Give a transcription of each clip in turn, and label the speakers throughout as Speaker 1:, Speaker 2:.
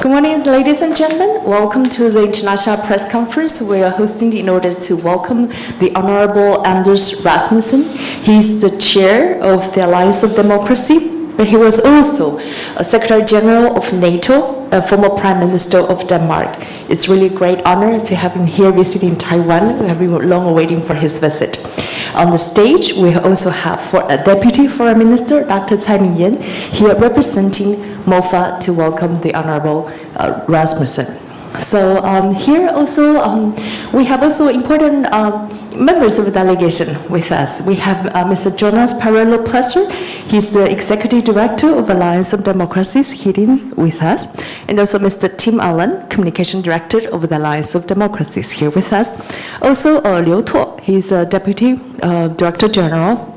Speaker 1: Good morning, ladies and gentlemen. Welcome to the international press conference we are hosting in order to welcome the Honorable Anders Rasmussen. He's the chair of the Alliance of Democracy, but he was also a Secretary General of NATO, a former Prime Minister of Denmark. It's really a great honor to have him here visiting Taiwan. We have been long awaiting for his visit. On the stage, we also have a Deputy Foreign Minister, Dr. Tsai Ming-yen, here representing MOFA to welcome the Honorable Rasmussen. So here also, we have also important members of the delegation with us. We have Mr. Jonas Parello-Plesser. He's the Executive Director of Alliance of Democracies here with us. And also Mr. Tim Allen, Communication Director of the Alliance of Democracies here with us. Also Liu Tuo, he's a Deputy Director General.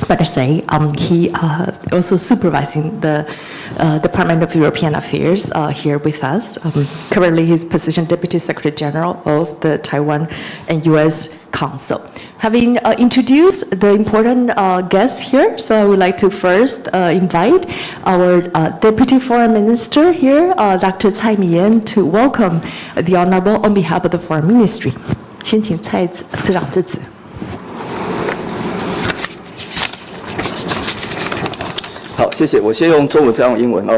Speaker 1: Better say, he also supervising the Department of European Affairs here with us. Currently, he's position Deputy Secretary General of the Taiwan and U.S. Council. Having introduced the important guests here, so I would like to first invite our Deputy Foreign Minister here, Dr. Tsai Ming-yen, to welcome the Honorable on behalf of the Foreign Ministry. 先请蔡次长致辞。
Speaker 2: 好，谢谢。我先用中文再用英文哦。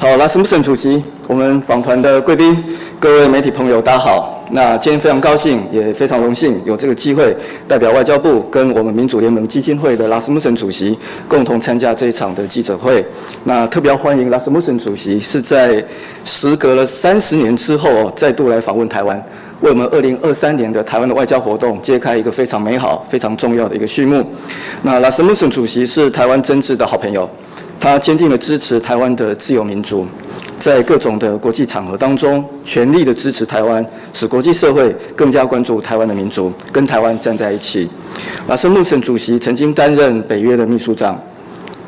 Speaker 2: 好，拉斯穆森主席，我们访团的贵宾，各位媒体朋友，大家好。那今天非常高兴，也非常荣幸有这个机会，代表外交部跟我们民主联盟基金会的拉斯穆森主席共同参加这一场的记者会。那特别欢迎拉斯穆森主席是在时隔了30年之后再度来访问台湾。为我们2023年的台湾的外交活动揭开一个非常美好、非常重要的一个序幕。那拉斯穆森主席是台湾真挚的好朋友，他坚定地支持台湾的自由民主，在各种的国际场合当中，全力地支持台湾，使国际社会更加关注台湾的民主，跟台湾站在一起。拉斯穆森主席曾经担任北约的秘书长，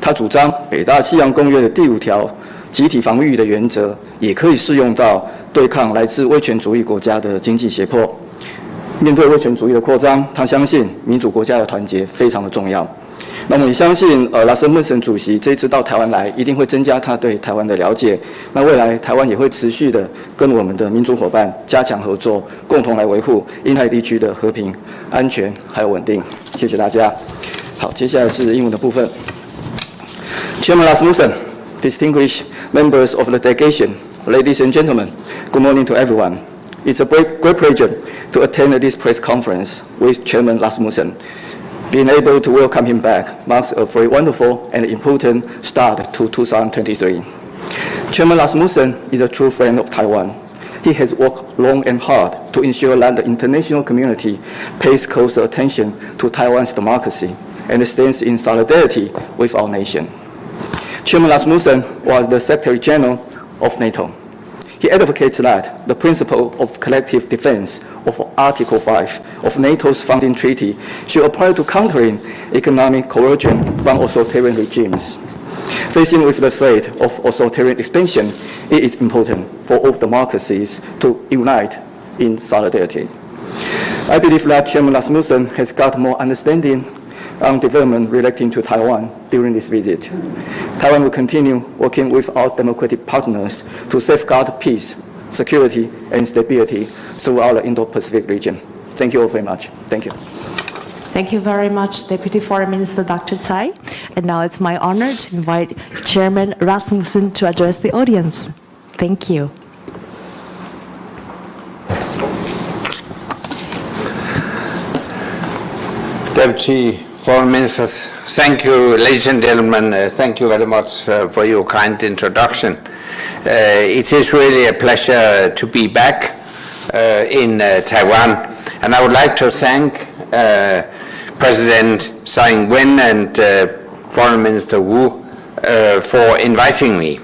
Speaker 2: 他主张北大西洋公约的第5条。集体防御的原则也可以适用到对抗来自威权主义国家的经济胁迫。面对威权主义的扩张，他相信民主国家的团结非常的重要。那么也相信拉斯穆森主席这一次到台湾来，一定会增加他对台湾的了解。那未来台湾也会持续的跟我们的民主伙伴加强合作，共同来维护印太地区的和平、安全还有稳定。谢谢大家。好，接下来是英文的部分。Chairman Rasmussen。Distinguished members of the delegation, ladies and gentlemen, good morning to everyone. It's a great pleasure to attend this press conference with Chairman Rasmussen. Being able to welcome him back marks a very wonderful and important start to 2023. Chairman Rasmussen is a true friend of Taiwan. He has worked long and hard to ensure that the international community pays closer attention to Taiwan's democracy and stands in solidarity with our nation. Chairman Rasmussen was the Secretary General of NATO. He advocates that the principle of collective defense of Article 5 of NATO's founding treaty should apply to countering economic coercion from authoritarian regimes. Facing with the threat of authoritarian expansion, it is important for all democracies to unite in solidarity. I believe that Chairman Rasmussen has got more understanding on development relating to Taiwan during this visit. Taiwan will continue working with our democratic partners to safeguard peace, security, and stability throughout the Indo-Pacific region. Thank you all very much. Thank you.
Speaker 1: Thank you very much, Deputy Foreign Minister Dr. Tsai. And now it's my honor to invite Chairman Rasmussen to address the audience. Thank you.
Speaker 3: Deputy Foreign Ministers, thank you, ladies and gentlemen. Thank you very much for your kind introduction. It is really a pleasure to be back in Taiwan, and I would like to thank President Tsai Ing-wen and Foreign Minister Wu for inviting me.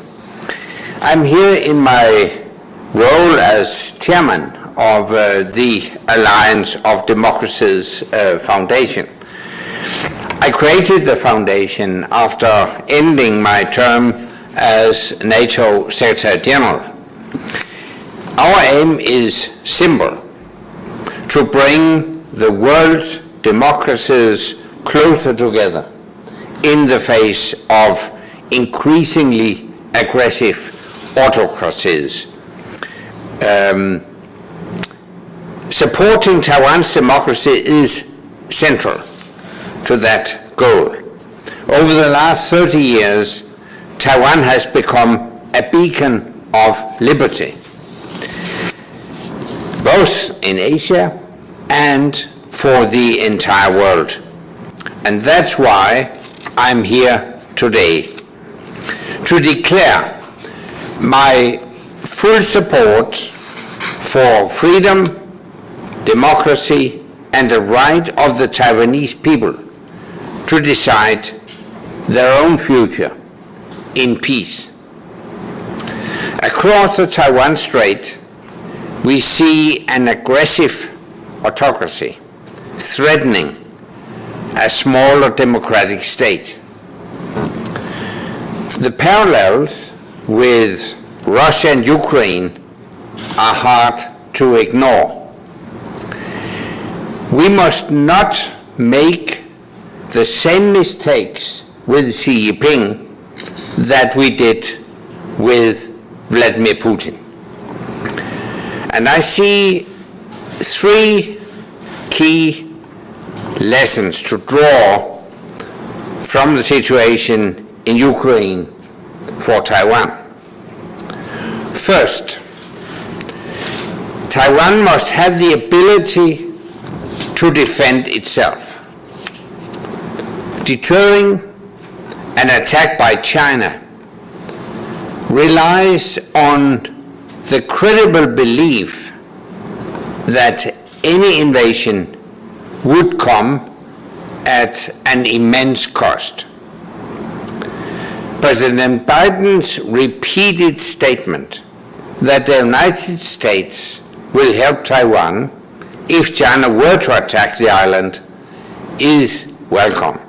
Speaker 3: I'm here in my role as chairman of the Alliance of Democracies Foundation. I created the foundation after ending my term as NATO Secretary General. Our aim is simple: to bring the world's democracies closer together in the face of increasingly aggressive autocracies. Supporting Taiwan's democracy is central to that goal. Over the last 30 years, Taiwan has become a beacon of liberty, both in Asia and for the entire world. And that's why I'm here today, to declare my full support for freedom, democracy, and the right of the Taiwanese people to decide their own future in peace. Across the Taiwan Strait, we see an aggressive autocracy threatening a smaller democratic state. The parallels with Russia and Ukraine are hard to ignore. We must not make the same mistakes with Xi Jinping that we did with Vladimir Putin. And I see three key lessons to draw from the situation in Ukraine for Taiwan. First, Taiwan must have the ability to defend itself. Deterring an attack by China relies on the credible belief that any invasion would come at an immense cost. President Biden's repeated statement that the United States will help Taiwan if China were to attack the island is welcome.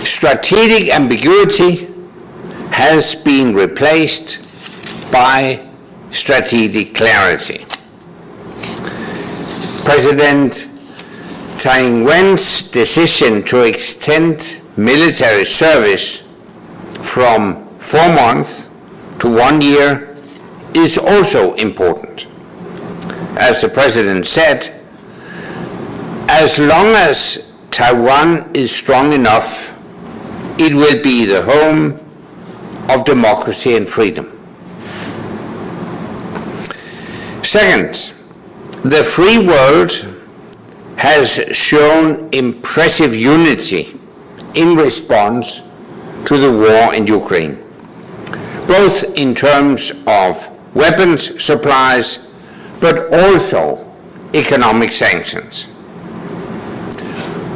Speaker 3: Strategic ambiguity has been replaced by strategic clarity. President Tsai Ing-wen's decision to extend military service from 4 months to 1 year is also important. As the President said, as long as Taiwan is strong enough, it will be the home of democracy and freedom. Second, the free world has shown impressive unity in response to the war in Ukraine, both in terms of weapons supplies, but also economic sanctions.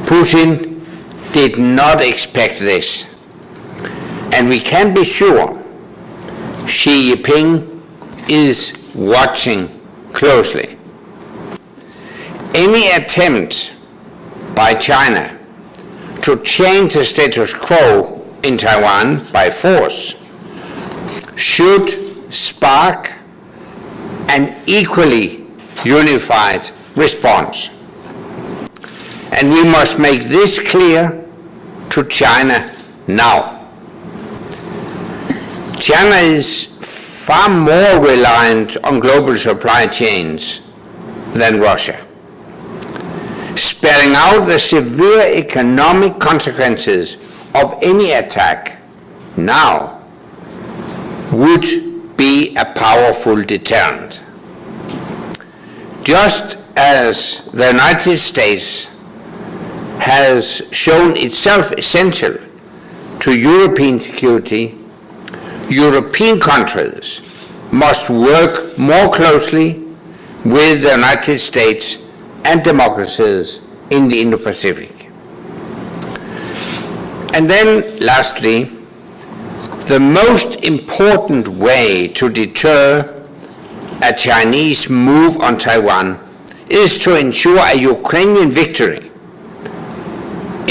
Speaker 3: Putin did not expect this, and we can be sure Xi Jinping is watching closely. Any attempt by China to change the status quo in Taiwan by force should spark an equally unified response. And we must make this clear to China now. China is far more reliant on global supply chains than Russia. Spelling out the severe economic consequences of any attack now would be a powerful deterrent. Just as the United States has shown itself essential to European security, European countries must work more closely with the United States and democracies in the Indo-Pacific. And then, lastly, the most important way to deter a Chinese move on Taiwan is to ensure a Ukrainian victory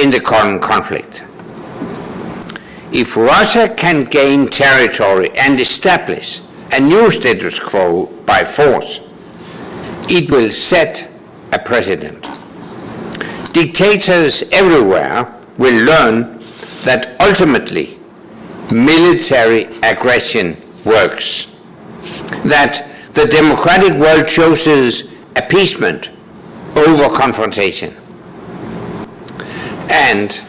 Speaker 3: in the current conflict. If Russia can gain territory and establish a new status quo by force, it will set a precedent. Dictators everywhere will learn that ultimately military aggression works, that the democratic world chooses appeasement over confrontation. And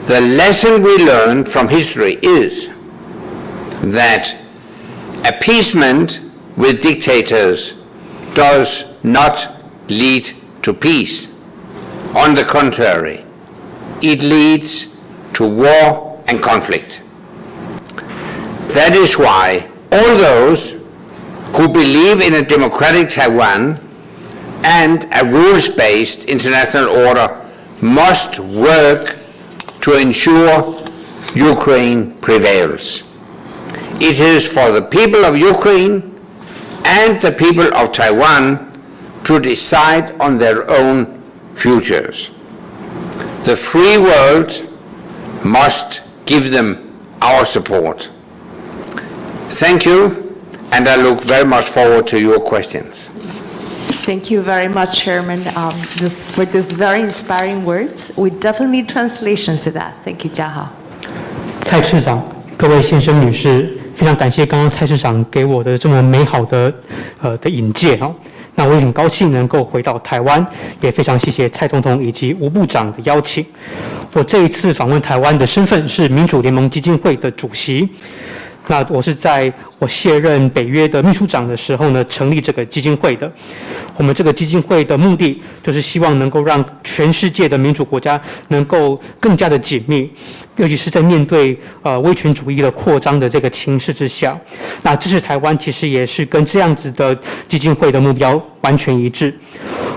Speaker 3: the lesson we learn from history is that appeasement with dictators does not lead to peace. On the contrary, it leads to war and conflict. That is why all those who believe in a democratic Taiwan and a rules-based international order must work to ensure Ukraine prevails. It is for the people of Ukraine and the people of Taiwan to decide on their own futures. The free world must give them our support. Thank you, and I look very much forward to your questions.
Speaker 1: Thank you very much, Chairman, for these very inspiring words. We definitely need translation for that. Thank you, 嘉豪。
Speaker 4: 蔡市长，各位先生女士，非常感谢刚刚蔡市长给我的这么美好的引介哈。那我也很高兴能够回到台湾，也非常谢谢蔡总统以及吴部长的邀请。我这一次访问台湾的身份是民主联盟基金会的主席。那我是在我卸任北约的秘书长的时候呢，成立这个基金会的。我们这个基金会的目的就是希望能够让全世界的民主国家能够更加的紧密，尤其是在面对威权主义的扩张的这个情势之下。那支持台湾其实也是跟这样子的基金会的目标完全一致。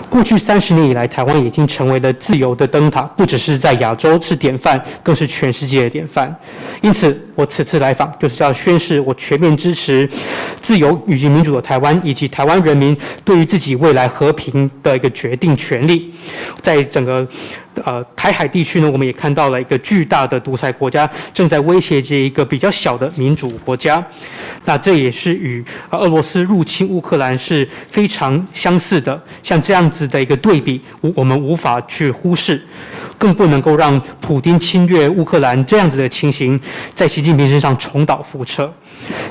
Speaker 4: 过去30年以来，台湾已经成为了自由的灯塔，不只是在亚洲是典范，更是全世界的典范。因此，我此次来访就是要宣示我全面支持自由以及民主的台湾，以及台湾人民对于自己未来和平的一个决定权利。在整个台海地区呢，我们也看到了一个巨大的独裁国家正在威胁这一个比较小的民主国家。那这也是与俄罗斯入侵乌克兰是非常相似的。像这样子的一个对比，我们无法去忽视，更不能够让普丁侵略乌克兰这样子的情形在习近平身上重蹈覆辙。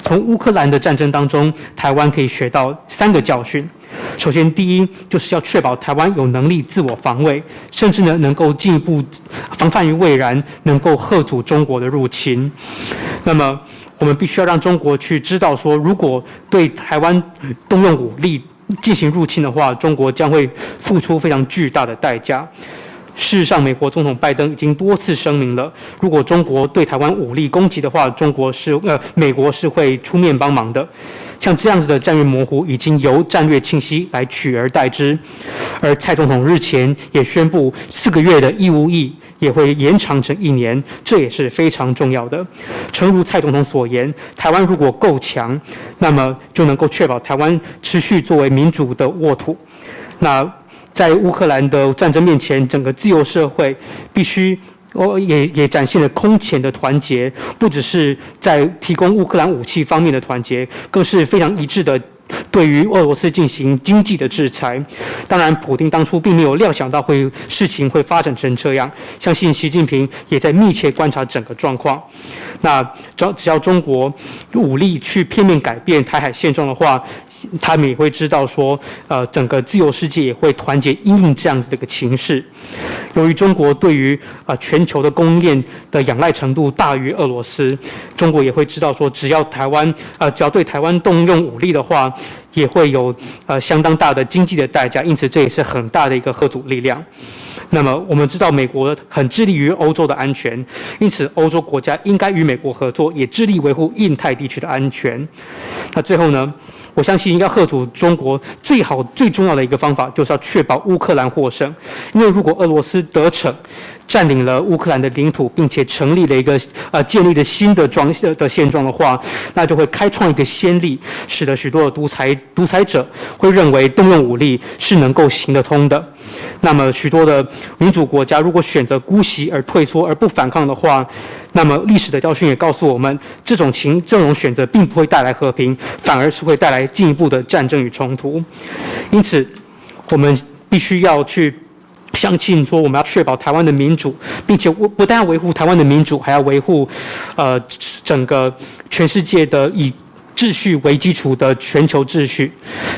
Speaker 4: 从乌克兰的战争当中，台湾可以学到3个教训。首先，第一就是要确保台湾有能力自我防卫，甚至呢能够进一步防范于未然，能够嚇阻中国的入侵。那么，我们必须要让中国去知道说，如果对台湾动用武力进行入侵的话，中国将会付出非常巨大的代价。事实上，美国总统拜登已经多次声明了，如果中国对台湾武力攻击的话，美国是会出面帮忙的。像这样子的战略模糊，已经由战略清晰来取而代之。而蔡总统日前也宣布，4个月的义务役也会延长成1年，这也是非常重要的。诚如蔡总统所言，台湾如果够强，那么就能够确保台湾持续作为民主的沃土。那在乌克兰的战争面前，整个自由社会必须也展现了空前的团结，不只是在提供乌克兰武器方面的团结，更是非常一致的对于俄罗斯进行经济的制裁。当然，普丁当初并没有料想到事情会发展成这样，相信习近平也在密切观察整个状况。那只要中国武力去片面改变台海现状的话，他们也会知道说，整个自由世界也会团结因应这样子的一个情势。由于中国对于全球的供应链的仰赖程度大于俄罗斯，中国也会知道说，只要对台湾动用武力的话，也会有相当大的经济的代价，因此这也是很大的一个嚇阻力量。那么我们知道美国很致力于欧洲的安全，因此欧洲国家应该与美国合作，也致力维护印太地区的安全。那最后呢，我相信要嚇阻中国最重要的一个方法，就是要确保乌克兰获胜。因为如果俄罗斯得逞，占领了乌克兰的领土，并且成立了一个建立了新的现状的话，那就会开创一个先例，使得许多的独裁者会认为动用武力是能够行得通的。那么许多的民主国家如果选择姑息而退缩而不反抗的话，那么历史的教训也告诉我们，这种选择并不会带来和平，反而是会带来进一步的战争与冲突。因此，我们必须要去相信说，我们要确保台湾的民主，并且不但要维护台湾的民主，还要维护整个全世界的以秩序为基础的全球秩序，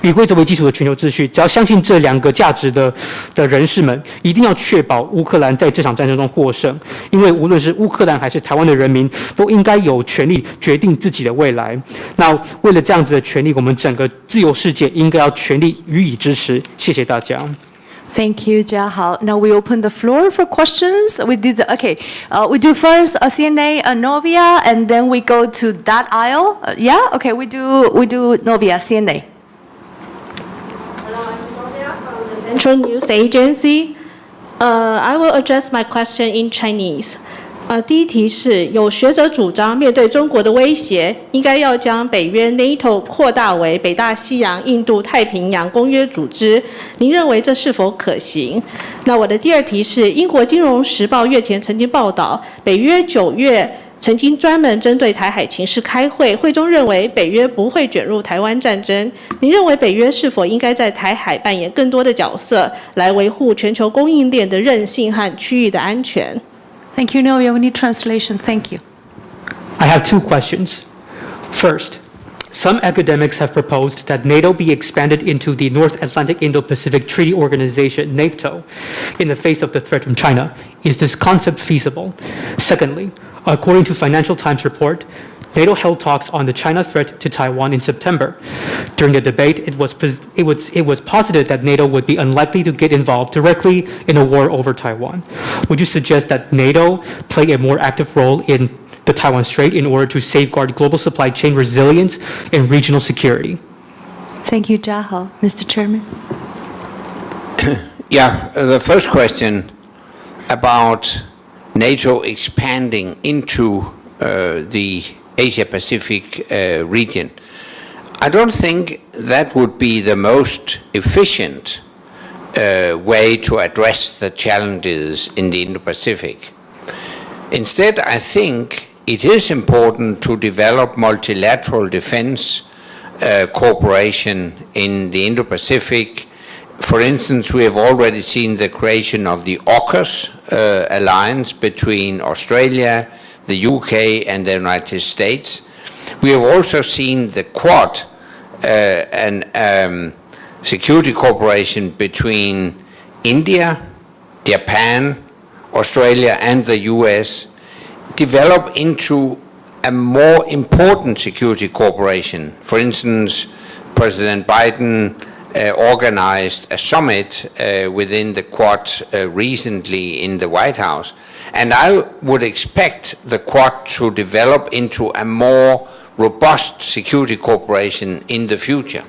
Speaker 4: 以规则为基础的全球秩序，只要相信这两个价值的人士们，一定要确保乌克兰在这场战争中获胜。因为无论是乌克兰还是台湾的人民，都应该有权利决定自己的未来。那为了这样子的权利，我们整个自由世界应该要全力予以支持。谢谢大家。
Speaker 1: Thank you, Jiahao. Now we open the floor for questions. We do first CNA Novia, and then we go to that aisle. Yeah, okay, we do Novia CNA.
Speaker 5: Hello, I'm Novia from the Central News Agency. I will address my question in Chinese. 第一题是，有学者主张，面对中国的威胁，应该要将北约 NATO 扩大为北大西洋、印度太平洋公约组织。您认为这是否可行？那我的第二题是，英国金融时报月前曾经报道，北约9月曾经专门针对台海情势开会，会中认为北约不会卷入台湾战争。您认为北约是否应该在台海扮演更多的角色，来维护全球供应链的韧性和区域的安全？
Speaker 1: Thank you, Novia. We need translation. Thank you.
Speaker 4: I have two questions. First, some academics have proposed that NATO be expanded into the North Atlantic Indo-Pacific Treaty Organization, NATO, in the face of the threat from China. Is this concept feasible? Secondly, according to Financial Times report, NATO held talks on the China threat to Taiwan in September. During the debate, it was posited that NATO would be unlikely to get involved directly in a war over Taiwan. Would you suggest that NATO play a more active role in the Taiwan Strait in order to safeguard global supply chain resilience and regional security?
Speaker 1: Thank you, Jiahao. Mr. Chairman.
Speaker 3: Yeah, the first question about NATO expanding into the Asia-Pacific region. I don't think that would be the most efficient way to address the challenges in the Indo-Pacific. Instead, I think it is important to develop multilateral defense cooperation in the Indo-Pacific. For instance, we have already seen the creation of the AUKUS alliance between Australia, the UK and the United States. We have also seen the Quad and security cooperation between India, Japan, Australia and the US develop into a more important security cooperation. For instance, President Biden organized a summit within the Quad recently in the White House. And I would expect the Quad to develop into a more robust security cooperation in the future.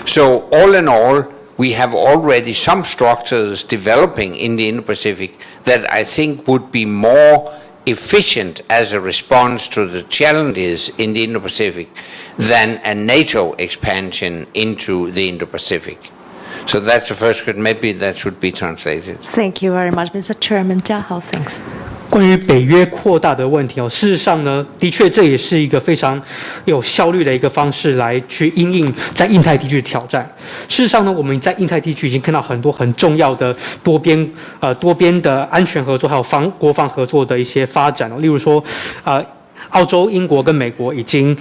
Speaker 3: So all in all, we have already some structures developing in the Indo-Pacific that I think would be more efficient as a response to the challenges in the Indo-Pacific than a NATO expansion into the Indo-Pacific. So that's the first question. Maybe that should be translated.
Speaker 1: Thank you very much, Mr. Chairman. Jiahao, thanks.
Speaker 4: 关于北约扩大的问题哦，事实上呢，的确这也是一个非常有效率的一个方式来去因应在印太地区的挑战。事实上呢，我们在印太地区已经看到很多很重要的多边的安全合作，还有国防合作的一些发展哦，例如说澳洲、英国跟美国已经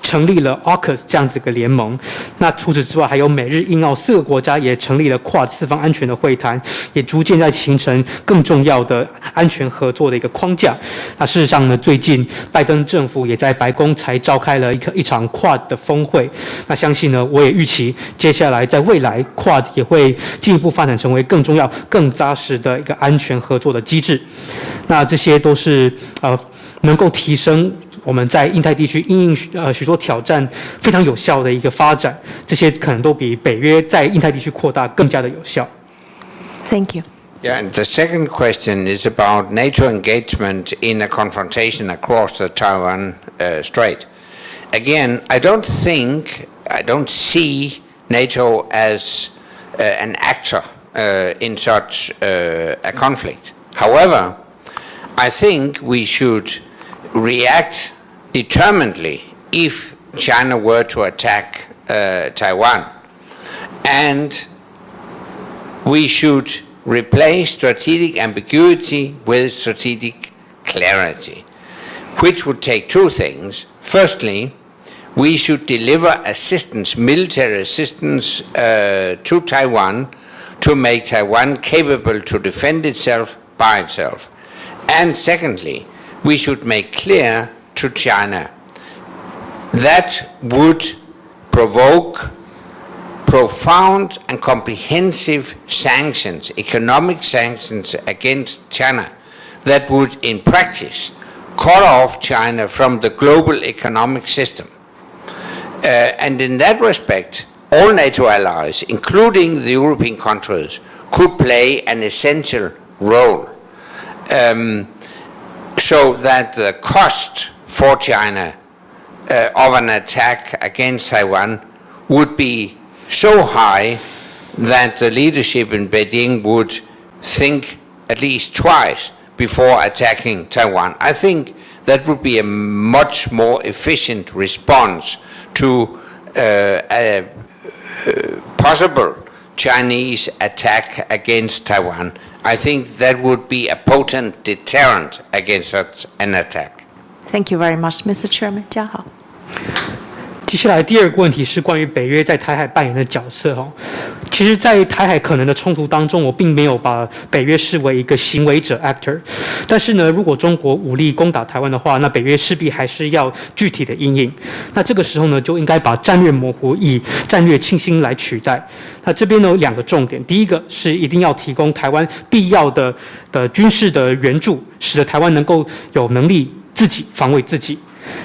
Speaker 4: 成立了 AUKUS 这样子一个联盟。那除此之外，还有美日英澳4个国家也成立了 QUAD 四方安全的会谈，也逐渐在形成更重要的安全合作的一个框架。那事实上呢，最近拜登政府也在白宫才召开了一场 QUAD 的峰会。那相信呢，我也预期接下来在未来 QUAD 也会进一步发展成为更重要、更扎实的一个安全合作的机制。那这些都是能够提升我们在印太地区因应许多挑战非常有效的一个发展，这些可能都比北约在印太地区扩大更加的有效。
Speaker 1: Thank you.
Speaker 3: Yeah, and the second question is about NATO engagement in a confrontation across the Taiwan Strait. Again, I don't see NATO as an actor in such a conflict. However, I think we should react determinedly if China were to attack Taiwan. And we should replace strategic ambiguity with strategic clarity, which would take two things. Firstly, we should deliver assistance, military assistance to Taiwan to make Taiwan capable to defend itself by itself. And secondly, we should make clear to China that would provoke profound and comprehensive sanctions, economic sanctions against China that would in practice cut off China from the global economic system. And in that respect, all NATO allies, including the European countries, could play an essential role so that the cost for China of an attack against Taiwan would be so high that the leadership in Beijing would think at least twice before attacking Taiwan. I think that would be a much more efficient response to a possible Chinese attack against Taiwan. I think that would be a potent deterrent against such an attack.
Speaker 1: Thank you very much, Mr. Chairman. 嘉豪。
Speaker 4: 接下来第二个问题是关于北约在台海扮演的角色哈。其实，在台海可能的冲突当中，我并没有把北约视为一个行为者 actor。但是呢，如果中国武力攻打台湾的话，那北约势必还是要具体的因应。那这个时候呢，就应该把战略模糊以战略清晰来取代。那这边呢有两个重点，第一个是一定要提供台湾必要的军事的援助，使得台湾能够有能力自己防卫自己。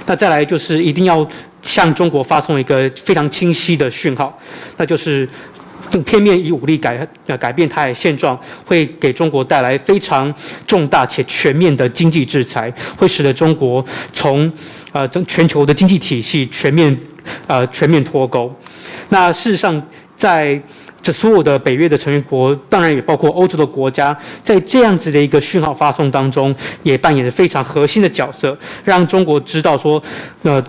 Speaker 4: 那再来就是一定要向中国发送一个非常清晰的讯号，那就是片面以武力改变台海现状，会给中国带来非常重大且全面的经济制裁，会使得中国从全球的经济体系全面脱钩。那事实上，在这所有的北约的成员国，当然也包括欧洲的国家，在这样子的一个讯号发送当中，也扮演着非常核心的角色，让中国知道说，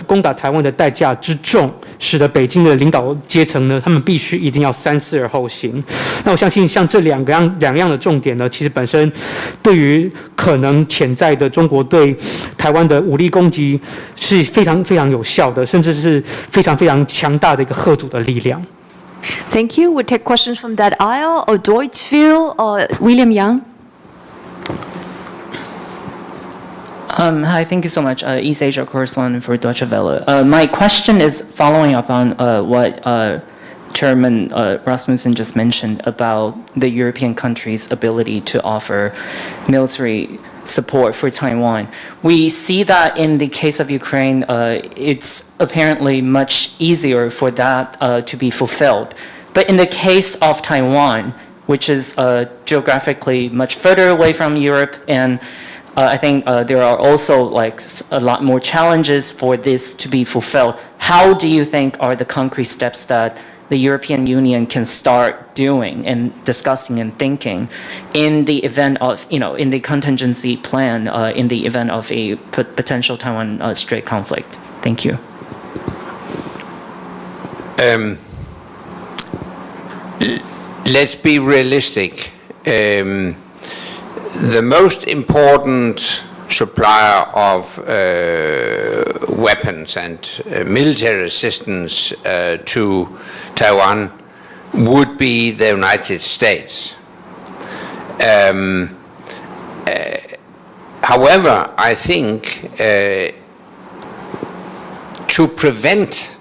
Speaker 4: 攻打台湾的代价之重，使得北京的领导阶层呢，他们必须一定要三思而后行。那我相信，像这两样的重点呢，其实本身对于可能潜在的中国对台湾的武力攻击是非常非常有效的，甚至是非常非常强大的一个嚇阻的力量。
Speaker 1: Thank you. We'll take questions from that aisle, or Deutschville, or William Yang.
Speaker 6: Hi, thank you so much. East Asia correspondent for Deutsche Welle. My question is following up on what Chairman Rasmussen just mentioned about the European countries' ability to offer military support for Taiwan. We see that in the case of Ukraine, it's apparently much easier for that to be fulfilled. But in the case of Taiwan, which is geographically much further away from Europe, and I think there are also like a lot more challenges for this to be fulfilled. How do you think are the concrete steps that the European Union can start doing and discussing and thinking in the event of, in the contingency plan, in the event of a potential Taiwan Strait conflict? Thank you.
Speaker 3: Let's be realistic. The most important supplier of weapons and military assistance to Taiwan would be the United States. However, I think to prevent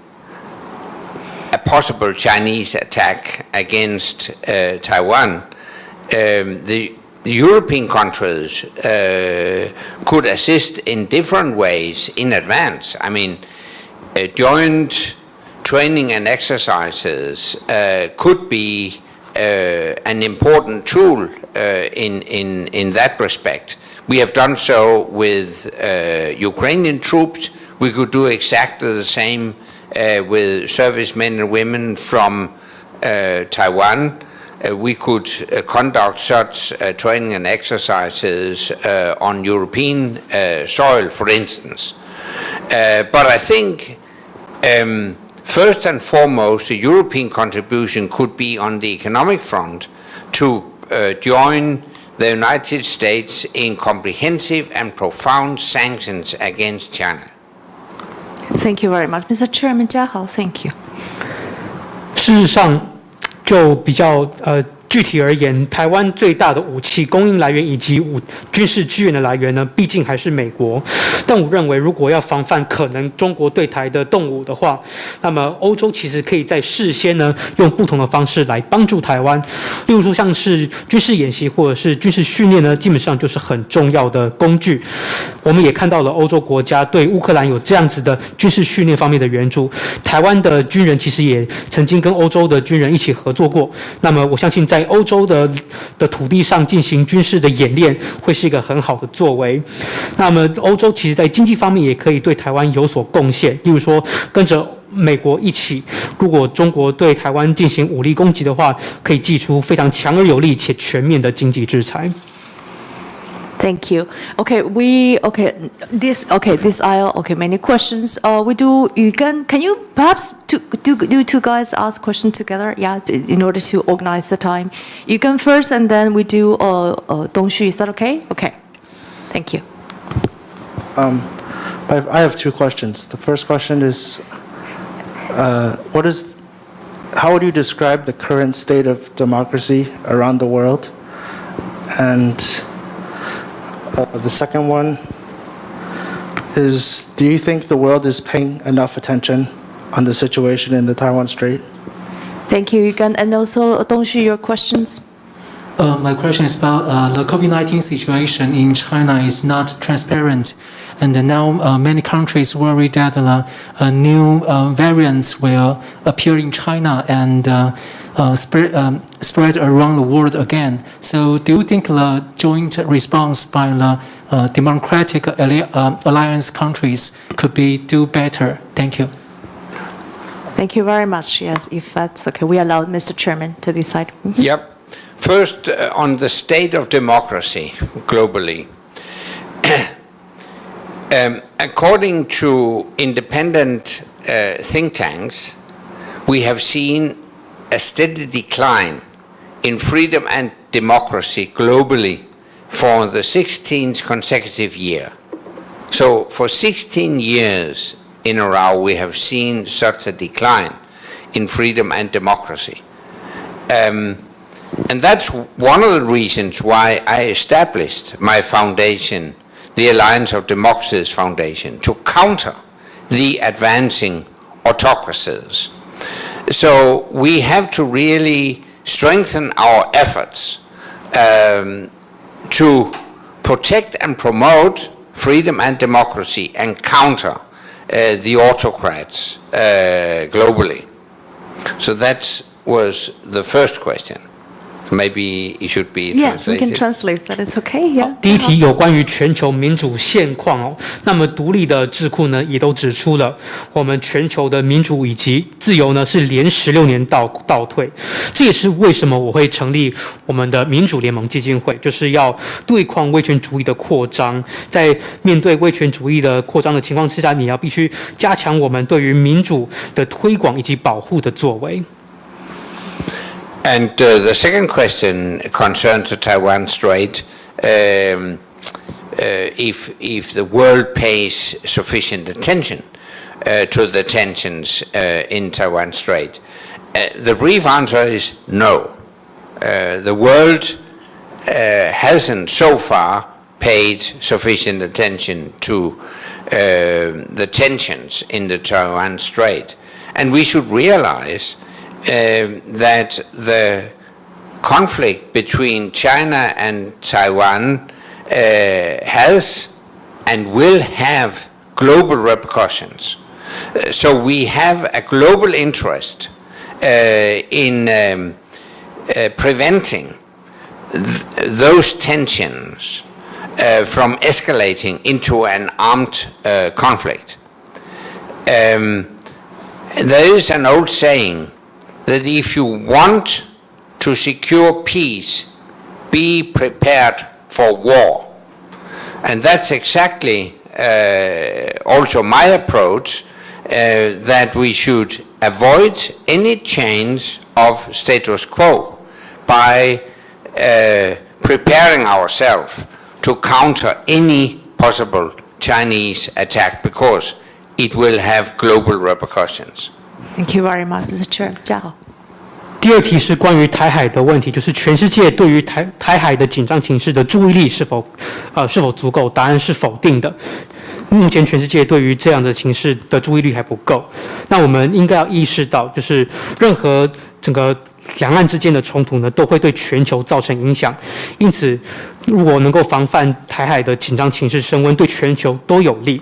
Speaker 3: a possible Chinese attack against Taiwan, the European countries could assist in different ways in advance. I mean, joint training and exercises could be an important tool in that respect. We have done so with Ukrainian troops. We could do exactly the same with servicemen and women from Taiwan. We could conduct such training and exercises on European soil, for instance. But I think first and foremost, the European contribution could be on the economic front to join the United States in comprehensive and profound sanctions against China.
Speaker 1: Thank you very much. Mr. Chairman, 家豪, thank you.
Speaker 4: 事实上，就比较具体而言，台湾最大的武器供应来源以及军事支援的来源呢，毕竟还是美国。但我认为，如果要防范可能中国对台的动武的话，那么欧洲其实可以在事先呢，用不同的方式来帮助台湾。例如说，像是军事演习或者是军事训练呢，基本上就是很重要的工具。我们也看到了欧洲国家对乌克兰有这样子的军事训练方面的援助。台湾的军人其实也曾经跟欧洲的军人一起合作过。那么我相信在欧洲的土地上进行军事的演练，会是一个很好的作为。那么欧洲其实在经济方面也可以对台湾有所贡献，例如说跟着美国一起，如果中国对台湾进行武力攻击的话，可以祭出非常强而有力且全面的经济制裁。
Speaker 1: Thank you. This aisle. Okay, many questions. We do. Can you perhaps do two guys ask questions together? Yeah, in order to organize the time. You can first, and then we do Dongxu. Is that okay? Okay. Thank you.
Speaker 7: I have two questions. The first question is, how would you describe the current state of democracy around the world? And the second one is, do you think the world is paying enough attention on the situation in the Taiwan Strait?
Speaker 1: Thank you, Yugen. And also, Dongxu, your questions?
Speaker 8: My question is about the COVID-19 situation in China is not transparent. And now many countries worry that new variants will appear in China and spread around the world again. So do you think the joint response by the Democratic Alliance countries could do better? Thank you.
Speaker 1: Thank you very much. Yes, if that's okay, we allow Mr. Chairman to decide.
Speaker 3: Yep. First, on the state of democracy globally. According to independent think tanks, we have seen a steady decline in freedom and democracy globally for the 16th consecutive year. So for 16 years in a row, we have seen such a decline in freedom and democracy. And that's one of the reasons why I established my foundation, the Alliance of Democracies Foundation, to counter the advancing autocracies. So we have to really strengthen our efforts to protect and promote freedom and democracy and counter the autocrats globally. So that was the first question. Maybe it should be
Speaker 1: Yes, we
Speaker 3: translated.
Speaker 1: can translate. That is okay. Yeah.
Speaker 4: 第一题有关于全球民主现况哦，那么独立的智库呢也都指出了，我们全球的民主以及自由呢是连16年倒退，这也是为什么我会成立我们的民主联盟基金会，就是要对抗威权主义的扩张。在面对威权主义的扩张的情况之下，你要必须加强我们对于民主的推广以及保护的作为。
Speaker 3: And the second question concerns the Taiwan Strait. If the world pays sufficient attention to the tensions in Taiwan Strait, the brief answer is no. The world hasn't so far paid sufficient attention to the tensions in the Taiwan Strait. And we should realize that the conflict between China and Taiwan has and will have global repercussions. So we have a global interest in preventing those tensions from escalating into an armed conflict. There is an old saying that if you want to secure peace, be prepared for war. And that's exactly also my approach, that we should avoid any change of status quo by preparing ourselves to counter any possible Chinese attack, because it will have global repercussions.
Speaker 1: Thank you very much, Mr. Chair. 嘉豪。
Speaker 4: 第二题是关于台海的问题，就是全世界对于台海的紧张情势的注意力是否足够？答案是否定的。目前全世界对于这样的情势的注意力还不够。那我们应该要意识到，就是任何整个两岸之间的冲突呢，都会对全球造成影响。因此，如果能够防范台海的紧张情势升温，对全球都有利。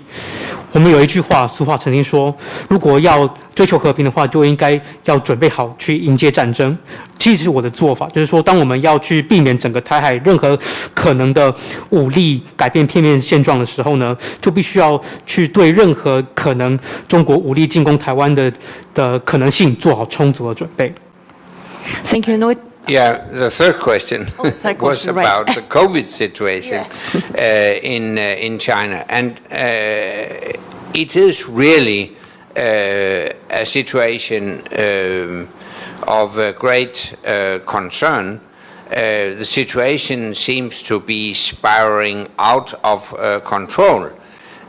Speaker 4: 我们有一句话，俗话曾经说，如果要追求和平的话，就应该要准备好去迎接战争。其实我的做法就是说，当我们要去避免整个台海任何可能的武力改变片面现状的时候呢，就必须要去对任何可能中国武力进攻台湾的可能性做好充足的准备。
Speaker 1: Thank you.
Speaker 3: Yeah, the third question
Speaker 1: third
Speaker 3: was
Speaker 1: question,
Speaker 3: about
Speaker 1: right.
Speaker 3: the COVID situation
Speaker 1: Yes.
Speaker 3: in China, and it is really a situation of great concern. The situation seems to be spiraling out of control.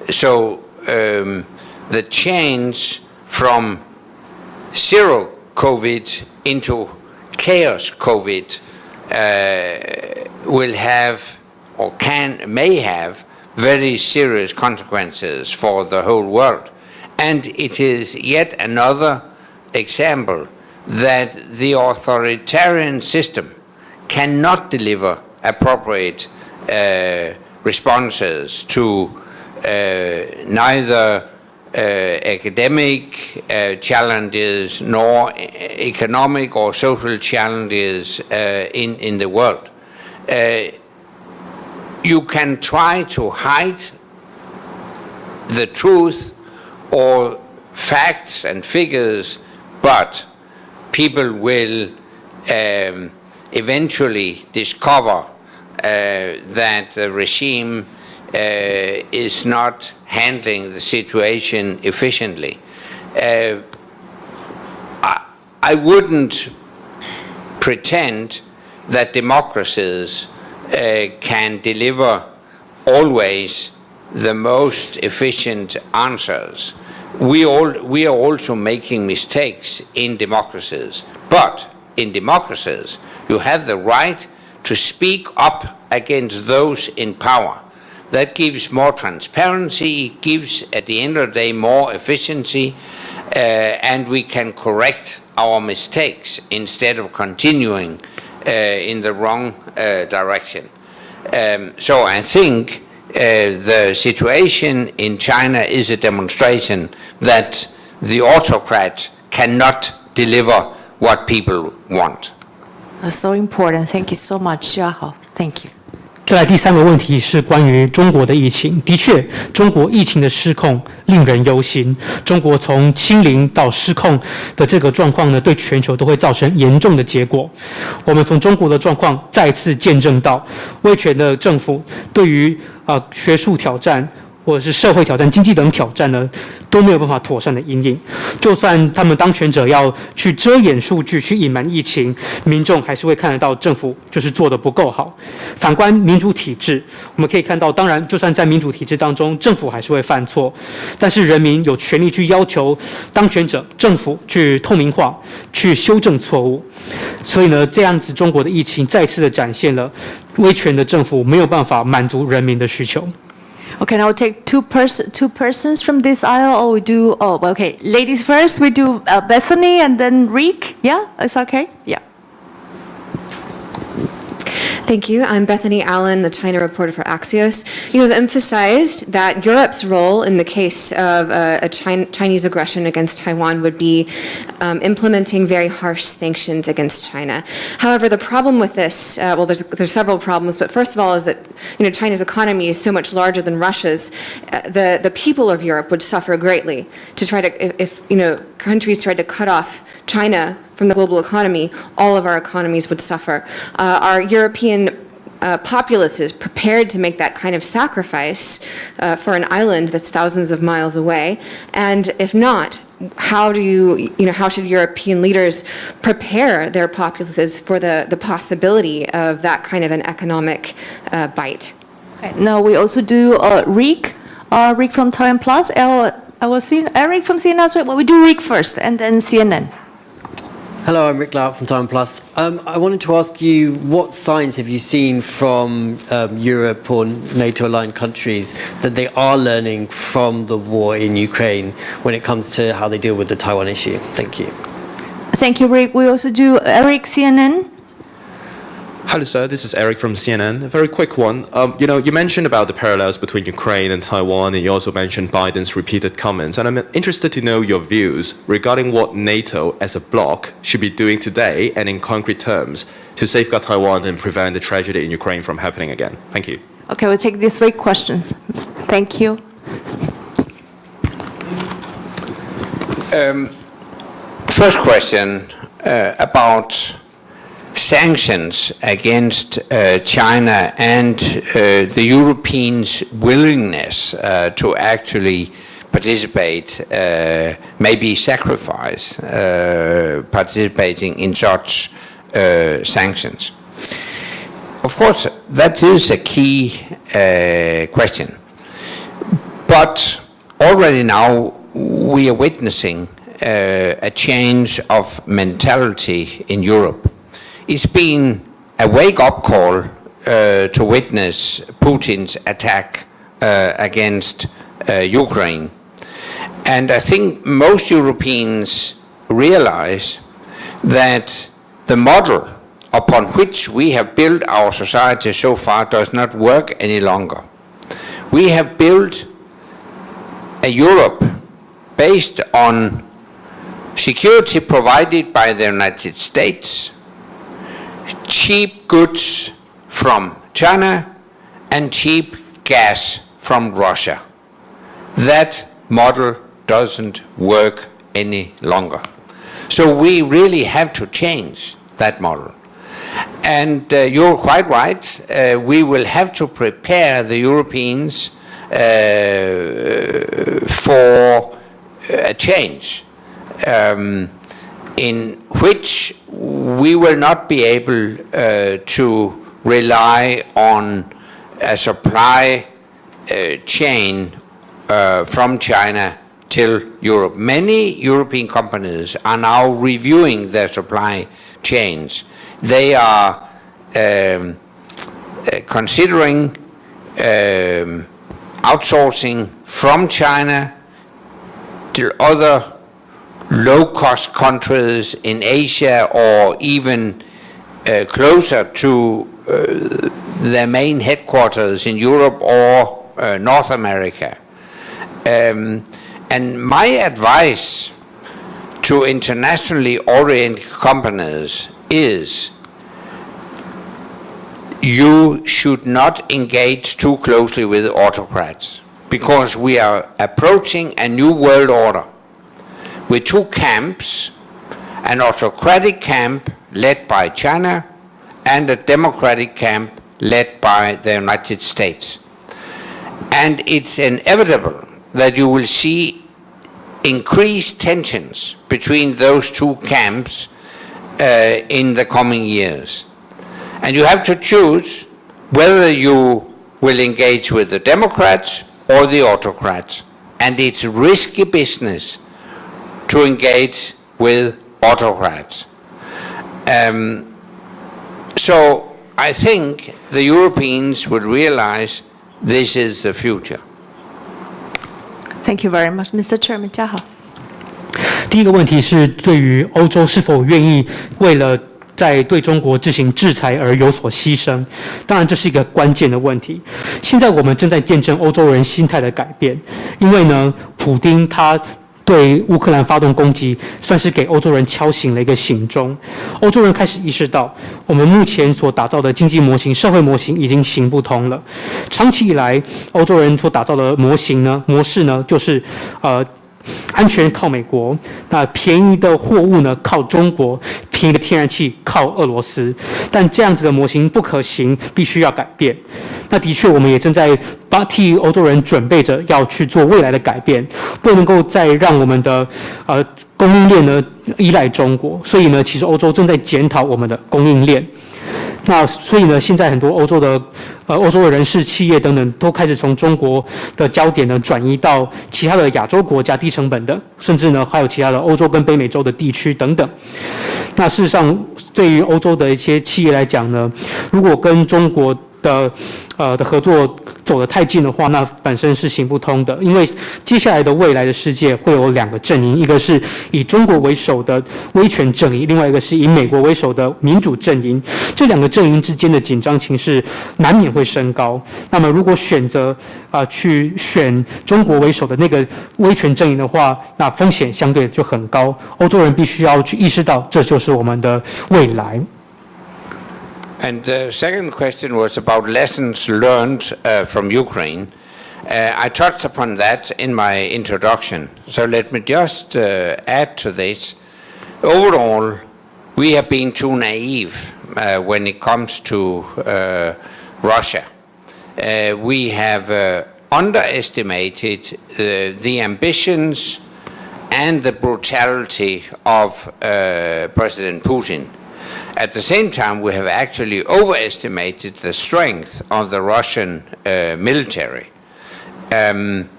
Speaker 3: So the change from zero COVID into chaos COVID will have or may have very serious consequences for the whole world. And it is yet another example that the authoritarian system cannot deliver appropriate responses to neither academic challenges nor economic or social challenges in the world. You can try to hide the truth or facts and figures, but people will eventually discover that the regime is not handling the situation efficiently. I wouldn't pretend that democracies can deliver always the most efficient answers. We are also making mistakes in democracies, but in democracies you have the right to speak up against those in power. That gives more transparency, it gives, at the end of the day, more efficiency, and we can correct our mistakes instead of continuing in the wrong direction. So I think the situation in China is a demonstration that the autocrat cannot deliver what people want.
Speaker 1: That's so important. Thank you so much, 嘉豪。Thank you.
Speaker 4: 再来第三个问题是关于中国的疫情。的确，中国疫情的失控令人忧心。中国从清零到失控的这个状况呢，对全球都会造成严重的结果。我们从中国的状况再次见证到，威权的政府对于学术挑战或者是社会挑战、经济等挑战呢，都没有办法妥善的因应。就算他们当权者要去遮掩数据、去隐瞒疫情，民众还是会看得到政府就是做得不够好。反观民主体制，我们可以看到，当然，就算在民主体制当中，政府还是会犯错，但是人民有权利去要求当权者、政府去透明化、去修正错误。所以呢，这样子中国的疫情再次的展现了威权的政府没有办法满足人民的需求。
Speaker 1: Okay, now we'll take two persons from this aisle, or we do, okay, ladies first, we do Bethany and then Rick. Yeah, it's okay? Yeah.
Speaker 9: Thank you. I'm Bethany Allen, the China reporter for Axios. You have emphasized that Europe's role in the case of Chinese aggression against Taiwan would be implementing very harsh sanctions against China. However, the problem with this, well, there's several problems, but first of all is that China's economy is so much larger than Russia's. The people of Europe would suffer greatly to try to, if countries tried to cut off China from the global economy, all of our economies would suffer. Are European populaces prepared to make that kind of sacrifice for an island that's thousands of miles away? And if not, how should European leaders prepare their populaces for the possibility of that kind of an economic bite?
Speaker 1: Okay, now we also do Rick from Taiwan Plus. I will see Eric from CNN. Well, we do Rick first, and then CNN.
Speaker 10: Hello, I'm Rick Lout from Time Plus. I wanted to ask you, what signs have you seen from Europe or NATO-aligned countries that they are learning from the war in Ukraine when it comes to how they deal with the Taiwan issue? Thank you.
Speaker 1: Thank you, Rick. We also do Eric, CNN.
Speaker 11: Hello, sir. This is Eric from CNN. A very quick one. You mentioned about the parallels between Ukraine and Taiwan, and you also mentioned Biden's repeated comments. And I'm interested to know your views regarding what NATO as a bloc should be doing today and in concrete terms to safeguard Taiwan and prevent the tragedy in Ukraine from happening again. Thank you.
Speaker 1: Okay, we'll take these 3 questions. Thank you.
Speaker 3: First question about sanctions against China and the Europeans' willingness to actually participate, maybe sacrifice participating in such sanctions. Of course, that is a key question. But already now we are witnessing a change of mentality in Europe. It's been a wake-up call to witness Putin's attack against Ukraine. And I think most Europeans realize that the model upon which we have built our society so far does not work any longer. We have built a Europe based on security provided by the United States, cheap goods from China, and cheap gas from Russia. That model doesn't work any longer. So we really have to change that model. And you're quite right, we will have to prepare the Europeans for a change in which we will not be able to rely on a supply chain from China till Europe. Many European companies are now reviewing their supply chains. They are considering outsourcing from China to other low-cost countries in Asia or even closer to their main headquarters in Europe or North America. And my advice to internationally oriented companies is you should not engage too closely with autocrats, because we are approaching a new world order with 2 camps, an autocratic camp led by China and a democratic camp led by the United States. And it's inevitable that you will see increased tensions between those 2 camps in the coming years. And you have to choose whether you will engage with the Democrats or the autocrats. And it's risky business to engage with autocrats. So I think the Europeans would realize this is the future.
Speaker 1: Thank you very much, Mr. Chairman. 嘉豪。
Speaker 4: 第一个问题是对于欧洲是否愿意为了在对中国进行制裁而有所牺牲，当然这是一个关键的问题。现在我们正在见证欧洲人心态的改变，因为呢，普丁他对乌克兰发动攻击，算是给欧洲人敲醒了一个醒钟。欧洲人开始意识到，我们目前所打造的经济模型、社会模型已经行不通了。长期以来，欧洲人所打造的模式呢，就是安全靠美国，那便宜的货物呢靠中国，便宜的天然气靠俄罗斯。但这样子的模型不可行，必须要改变。那的确，我们也正在替欧洲人准备着要去做未来的改变，不能够再让我们的供应链呢依赖中国。所以呢，其实欧洲正在检讨我们的供应链。那所以呢，现在很多欧洲的人士、企业等等都开始从中国的焦点呢转移到其他的亚洲国家低成本的，甚至呢还有其他的欧洲跟北美洲的地区等等。那事实上，对于欧洲的一些企业来讲呢，如果跟中国的合作走得太近的话，那本身是行不通的。因为接下来的未来的世界会有两个阵营，一个是以中国为首的威权阵营，另外一个是以美国为首的民主阵营。这两个阵营之间的紧张情势难免会升高。那么如果选择去选中国为首的那个威权阵营的话，那风险相对就很高。欧洲人必须要去意识到，这就是我们的未来。
Speaker 3: And the second question was about lessons learned from Ukraine. I touched upon that in my introduction. So let me just add to this. Overall, we have been too naive when it comes to Russia. We have underestimated the ambitions and the brutality of President Putin. At the same time, we have actually overestimated the strength of the Russian military. But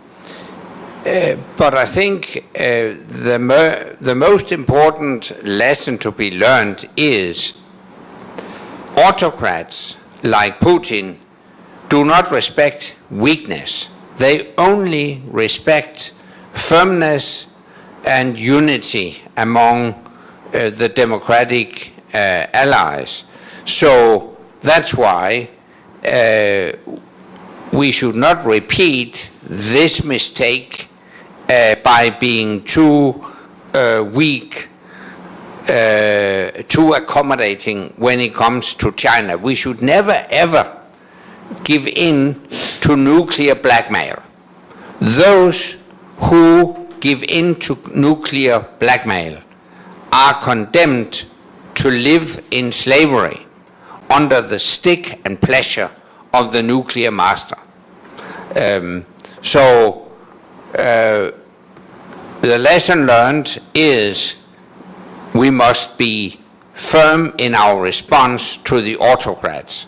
Speaker 3: I think the most important lesson to be learned is autocrats like Putin do not respect weakness. They only respect firmness and unity among the democratic allies. So that's why we should not repeat this mistake by being too weak, too accommodating when it comes to China. We should never ever give in to nuclear blackmail. Those who give in to nuclear blackmail are condemned to live in slavery under the stick and pleasure of the nuclear master. So the lesson learned is we must be firm in our response to the autocrats.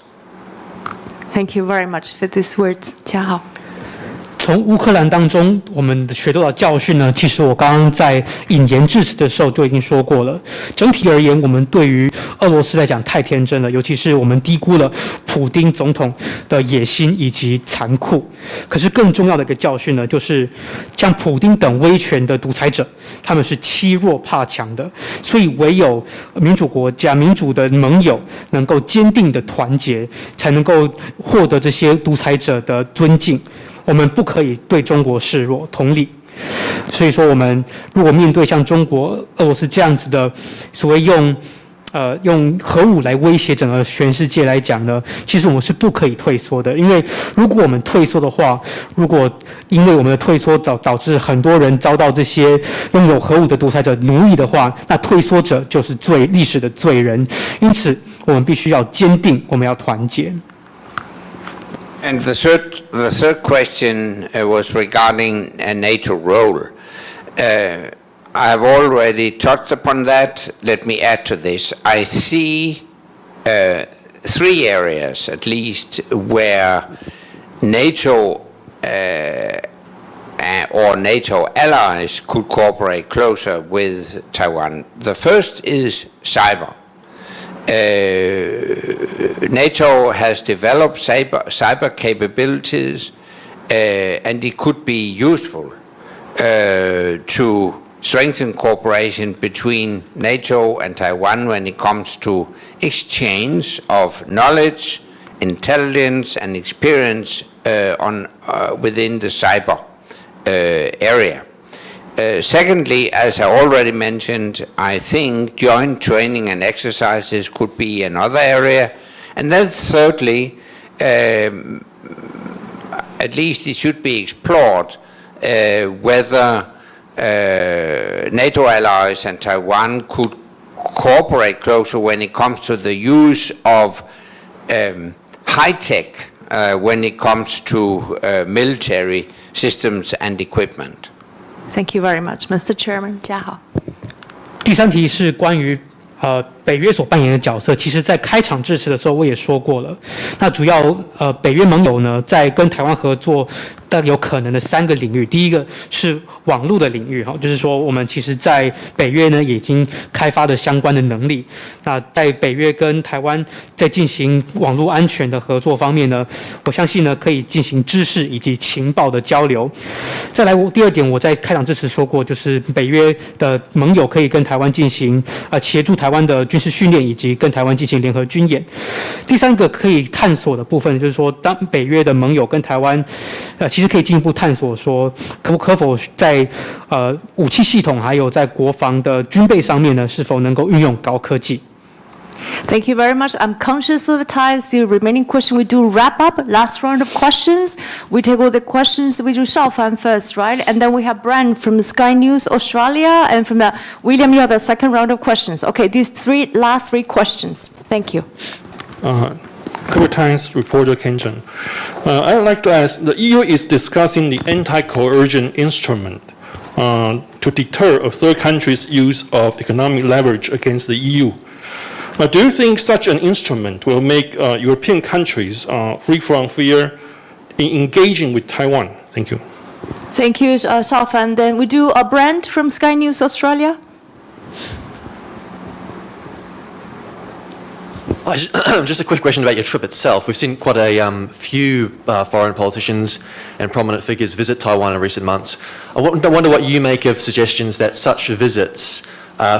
Speaker 1: Thank you very much for these words. 嘉豪。
Speaker 4: 从乌克兰当中，我们学到的教训呢，其实我刚刚在引言致辞的时候就已经说过了。整体而言，我们对于俄罗斯来讲太天真了，尤其是我们低估了普丁总统的野心以及残酷。可是更重要的一个教训呢，就是像普丁等威权的独裁者，他们是欺弱怕强的，所以唯有民主国家、民主的盟友能够坚定的团结，才能够获得这些独裁者的尊敬。我们不可以对中国示弱，同理。所以说，我们如果面对像中国、俄罗斯这样子的所谓用核武来威胁整个全世界来讲呢，其实我们是不可以退缩的。因为如果我们退缩的话，如果因为我们的退缩导致很多人遭到这些拥有核武的独裁者奴役的话，那退缩者就是历史的罪人。因此，我们必须要坚定，我们要团结。
Speaker 3: And the third question was regarding a NATO role. I have already touched upon that. Let me add to this. I see 3 areas, at least, where NATO or NATO allies could cooperate closer with Taiwan. The first is cyber. NATO has developed cyber capabilities, and it could be useful to strengthen cooperation between NATO and Taiwan when it comes to exchange of knowledge, intelligence, and experience within the cyber area. Secondly, as I already mentioned, I think joint training and exercises could be another area. And then thirdly, at least it should be explored whether NATO allies and Taiwan could cooperate closer when it comes to the use of high tech when it comes to military systems and equipment.
Speaker 1: Thank you very much, Mr. Chairman. 嘉豪。
Speaker 4: 第3题是关于北约所扮演的角色，其实在开场致辞的时候我也说过了。那主要北约盟友呢，在跟台湾合作但有可能的3个领域，第一个是网络的领域，就是说我们其实在北约呢也已经开发了相关的能力。那在北约跟台湾在进行网络安全的合作方面呢，我相信呢可以进行知识以及情报的交流。再来，第二点我在开场致辞说过，就是北约的盟友可以跟台湾进行协助台湾的军事训练以及跟台湾进行联合军演。第3个可以探索的部分就是说，当北约的盟友跟台湾其实可以进一步探索说，可否在武器系统还有在国防的军备上面呢，是否能够运用高科技。
Speaker 1: Thank you very much. I'm conscious of the time. Still remaining question. We do wrap up. Last round of questions. We take all the questions. We do Xiaofan first, right? And then we have Brand from Sky News Australia, and from William, you have a second round of questions. Okay, these last three questions. Thank you.
Speaker 12: Cover Times reporter Ken Chen. I would like to ask, the EU is discussing the anti-coercion instrument to deter a third country's use of economic leverage against the EU. Do you think such an instrument will make European countries free from fear in engaging with Taiwan? Thank you.
Speaker 1: Thank you, Xiaofan. Then we do Brand from Sky News Australia.
Speaker 13: Just a quick question about your trip itself. We've seen quite a few foreign politicians and prominent figures visit Taiwan in recent months. I wonder what you make of suggestions that such visits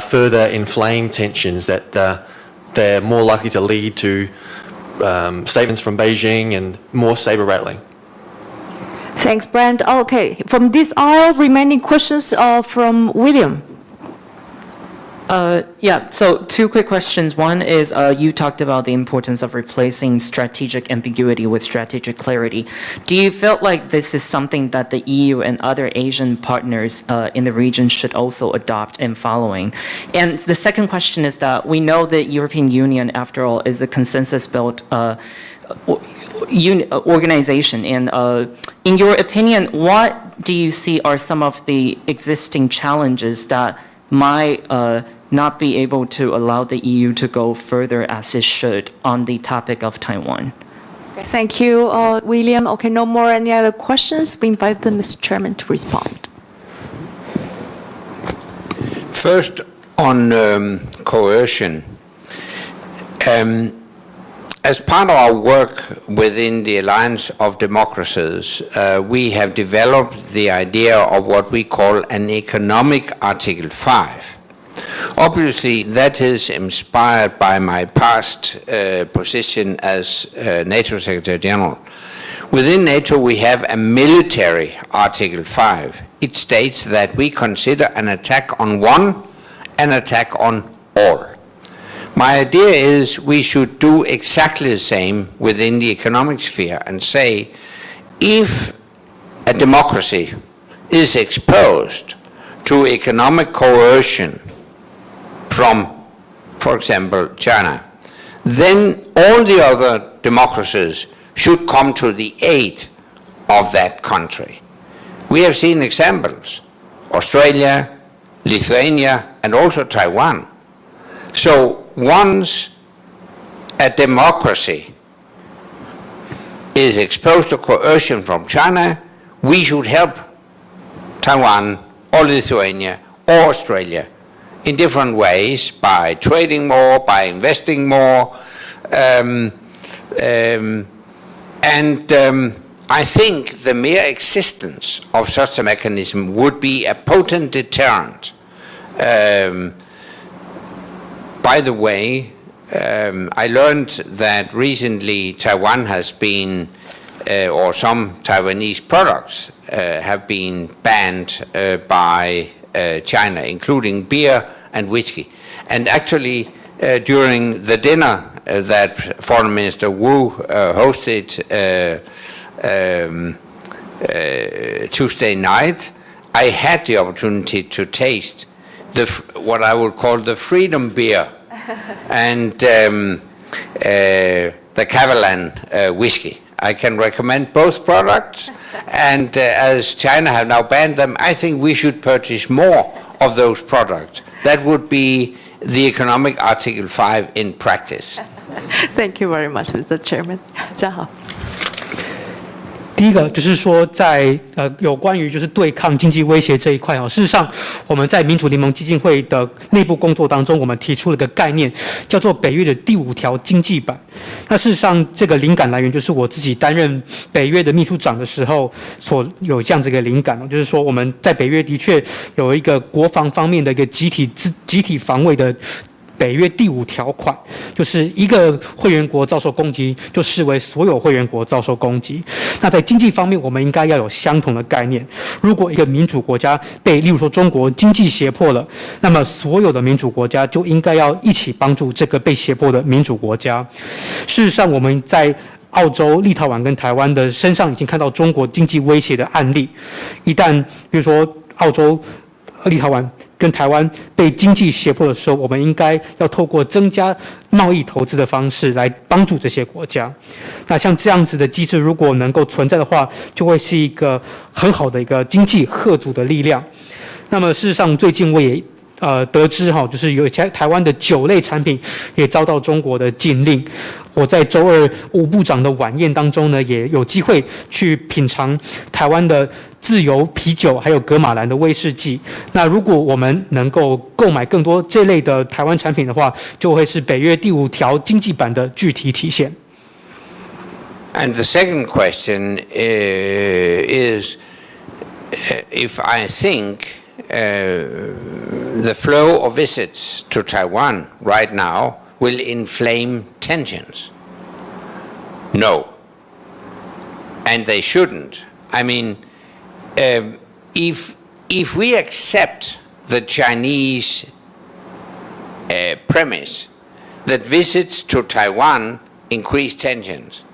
Speaker 13: further inflame tensions, that they're more likely to lead to statements from Beijing and more saber rattling.
Speaker 1: Thanks, Brand. Okay, from this aisle, remaining questions from William.
Speaker 6: Yeah, so 2 quick questions. One is you talked about the importance of replacing strategic ambiguity with strategic clarity. Do you feel like this is something that the EU and other Asian partners in the region should also adopt and following? And the second question is that we know the European Union, after all, is a consensus-built organization. And in your opinion, what do you see are some of the existing challenges that might not be able to allow the EU to go further as it should on the topic of Taiwan?
Speaker 1: Thank you, William. Okay, no more any other questions. We invite the Mr. Chairman to respond.
Speaker 3: First, on coercion. As part of our work within the Alliance of Democracies, we have developed the idea of what we call an economic Article 5. Obviously, that is inspired by my past position as NATO Secretary General. Within NATO, we have a military Article 5. It states that we consider an attack on one an attack on all. My idea is we should do exactly the same within the economic sphere and say, if a democracy is exposed to economic coercion from, for example, China, then all the other democracies should come to the aid of that country. We have seen examples, Australia, Lithuania, and also Taiwan. So once a democracy is exposed to coercion from China, we should help Taiwan or Lithuania or Australia in different ways, by trading more, by investing more. I think the mere existence of such a mechanism would be a potent deterrent. By the way, I learned that recently Taiwan has been, or some Taiwanese products have been banned by China, including beer and whiskey. And actually, during the dinner that Foreign Minister Wu hosted Tuesday night, I had the opportunity to taste what I would call the freedom beer and the Kavalan whiskey. I can recommend both products, and as China have now banned them, I think we should purchase more of those products. That would be the economic Article 5 in practice?
Speaker 1: Thank you very much, Mr. Chairman. 嘉豪。
Speaker 4: 第一个就是说有关于就是对抗经济威胁这一块事实上我们在民主联盟基金会的内部工作当中，我们提出了个概念，叫做北约的第5条经济版。那事实上这个灵感来源就是我自己担任北约的秘书长的时候所有这样子一个灵感，就是说我们在北约的确有一个国防方面的一个集体防卫的北约第5条款，就是一个会员国遭受攻击，就视为所有会员国遭受攻击。那在经济方面，我们应该要有相同的概念。如果一个民主国家被，例如说中国经济胁迫了，那么所有的民主国家就应该要一起帮助这个被胁迫的民主国家。事实上，我们在澳洲、立陶宛跟台湾的身上已经看到中国经济威胁的案例。一旦比如说澳洲、立陶宛跟台湾被经济胁迫的时候，我们应该要透过增加贸易投资的方式来帮助这些国家。那像这样子的机制如果能够存在的话，就会是一个很好的一个经济吓阻的力量。那么事实上最近我也得知就是有台湾的酒类产品也遭到中国的禁令。我在周二吴部长的晚宴当中呢，也有机会去品尝台湾的自由啤酒，还有噶玛兰的威士忌。那如果我们能够购买更多这类的台湾产品的话，就会是北约第5条经济版的具体体现。
Speaker 3: And the second question is if I think the flow of visits to Taiwan right now will inflame tensions. No. And they shouldn't. I mean, if we accept the Chinese premise that visits to Taiwan increase tensions,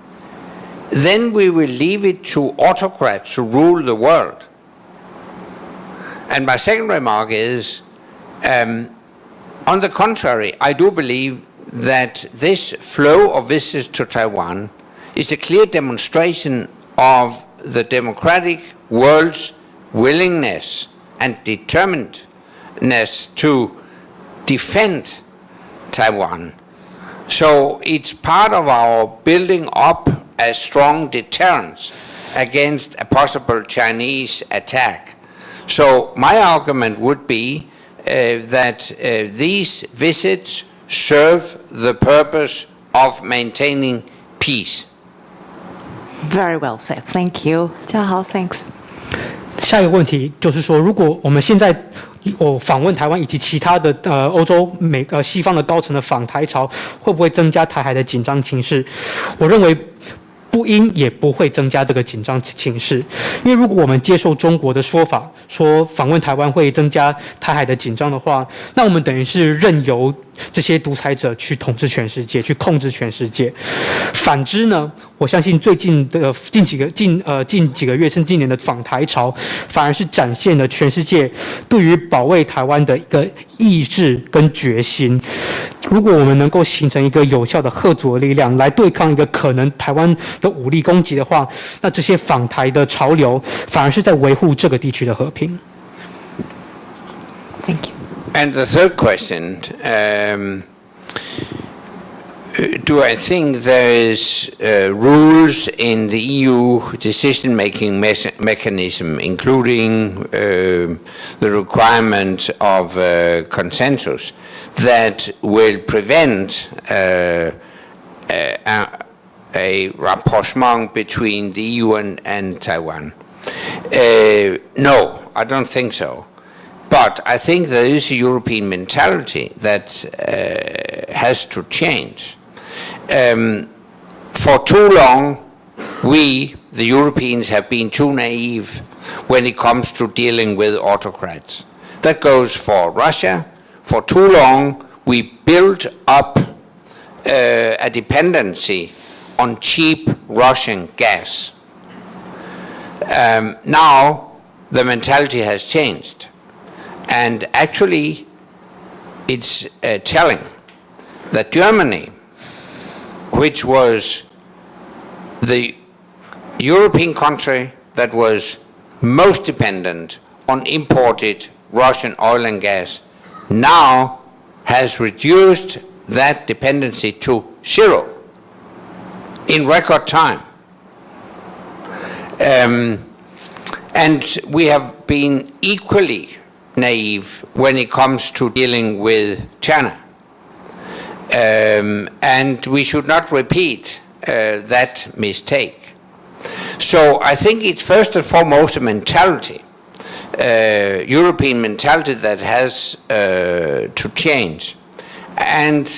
Speaker 3: then we will leave it to autocrats to rule the world. And my second remark is, on the contrary, I do believe that this flow of visitors to Taiwan is a clear demonstration of the democratic world's willingness and determinedness to defend Taiwan. So it's part of our building up a strong deterrence against a possible Chinese attack. So my argument would be that these visits serve the purpose of maintaining peace.
Speaker 1: Very well said. Thank you. 嘉豪 thanks.
Speaker 4: 下一个问题就是说，如果我们现在访问台湾以及其他的欧洲西方的高层的访台潮，会不会增加台海的紧张情势？我认为不应也不会增加这个紧张情势，因为如果我们接受中国的说法，说访问台湾会增加台海的紧张的话，那我们等于是任由这些独裁者去统治全世界，去控制全世界。反之呢，我相信最近的近几个月甚至今年的访台潮，反而是展现了全世界对于保卫台湾的一个意志跟决心。如果我们能够形成一个有效的吓阻的力量，来对抗一个可能台湾的武力攻击的话，那这些访台的潮流反而是在维护这个地区的和平。
Speaker 1: Thank you.
Speaker 3: And the third question, do I think there's rules in the EU decision-making mechanism, including the requirement of consensus, that will prevent a rapprochement between the EU and Taiwan? No, I don't think so. But I think there is a European mentality that has to change. For too long, we, the Europeans, have been too naive when it comes to dealing with autocrats. That goes for Russia. For too long, we built up a dependency on cheap Russian gas. Now, the mentality has changed. And actually, it's telling that Germany, which was the European country that was most dependent on imported Russian oil and gas, now has reduced that dependency to zero in record time. And we have been equally naive when it comes to dealing with China. And we should not repeat that mistake. So I think it's first and foremost a mentality, European mentality that has to change. And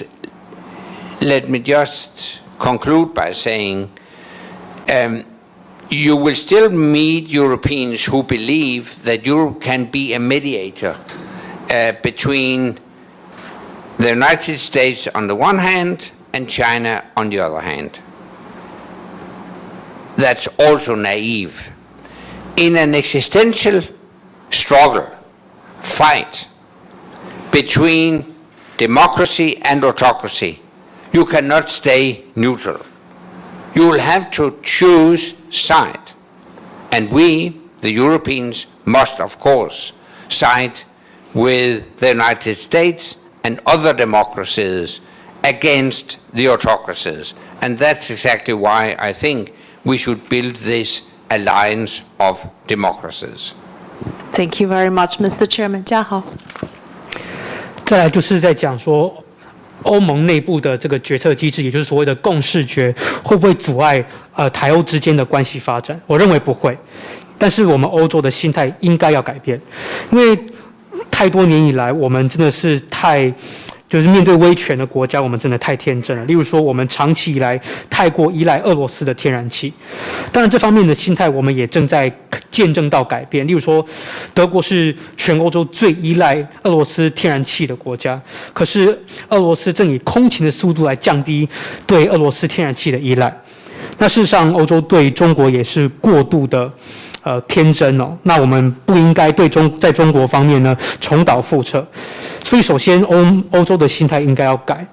Speaker 3: let me just conclude by saying you will still meet Europeans who believe that Europe can be a mediator between the United States on the one hand and China on the other hand. That's also naive. In an existential struggle, fight between democracy and autocracy, you cannot stay neutral. You will have to choose side. And we, the Europeans, must of course side with the United States and other democracies against the autocracies. And that's exactly why I think we should build this alliance of democracies.
Speaker 1: Thank you very much, Mr. Chairman. 嘉豪。
Speaker 4: 再来就是在讲说，欧盟内部的这个决策机制，也就是所谓的共识决，会不会阻碍台欧之间的关系发展？我认为不会，但是我们欧洲的心态应该要改变，因为太多年以来，我们真的是就是面对威权的国家，我们真的太天真了。例如说，我们长期以来太过依赖俄罗斯的天然气，当然这方面的心态我们也正在见证到改变。例如说，德国是全欧洲最依赖俄罗斯天然气的国家，可是俄罗斯正以空前的速度来降低对俄罗斯天然气的依赖。那事实上，欧洲对中国也是过度的天真哦。那我们不应该在中国方面呢重蹈覆辙。所以，首先欧洲的心态应该要改。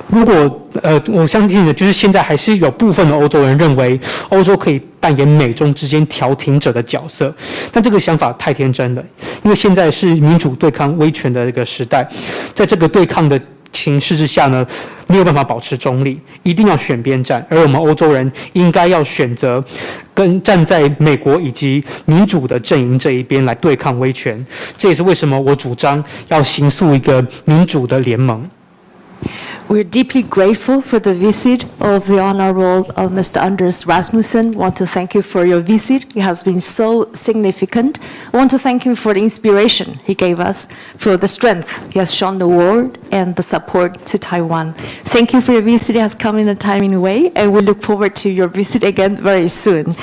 Speaker 4: 如果我相信的就是现在还是有部分的欧洲人认为欧洲可以扮演美中之间调停者的角色，但这个想法太天真了，因为现在是民主对抗威权的一个时代，在这个对抗的情势之下呢，没有办法保持中立，一定要选边站，而我们欧洲人应该要选择站在美国以及民主的阵营这一边来对抗威权。这也是为什么我主张要形塑一个民主的联盟。
Speaker 1: We're deeply grateful for the visit of the Honorable Mr. Anders Rasmussen. I want to thank you for your visit. It has been so significant. I want to thank him for the inspiration he gave us, for the strength he has shown the world, and the support to Taiwan. Thank you for your visit. It has come in a timely way, and we look forward to your visit again very soon.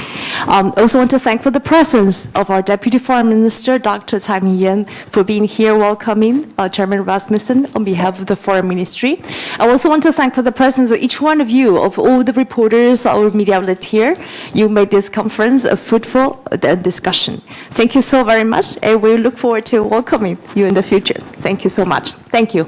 Speaker 1: I also want to thank for the presence of our Deputy Foreign Minister, Dr. Tsai Ming-yen, for being here welcoming Chairman Rasmussen on behalf of the Foreign Ministry. I also want to thank for the presence of each one of you, of all the reporters, our media outlet here. You made this conference a fruitful discussion. Thank you so very much, and we look forward to welcoming you in the future. Thank you so much. Thank you.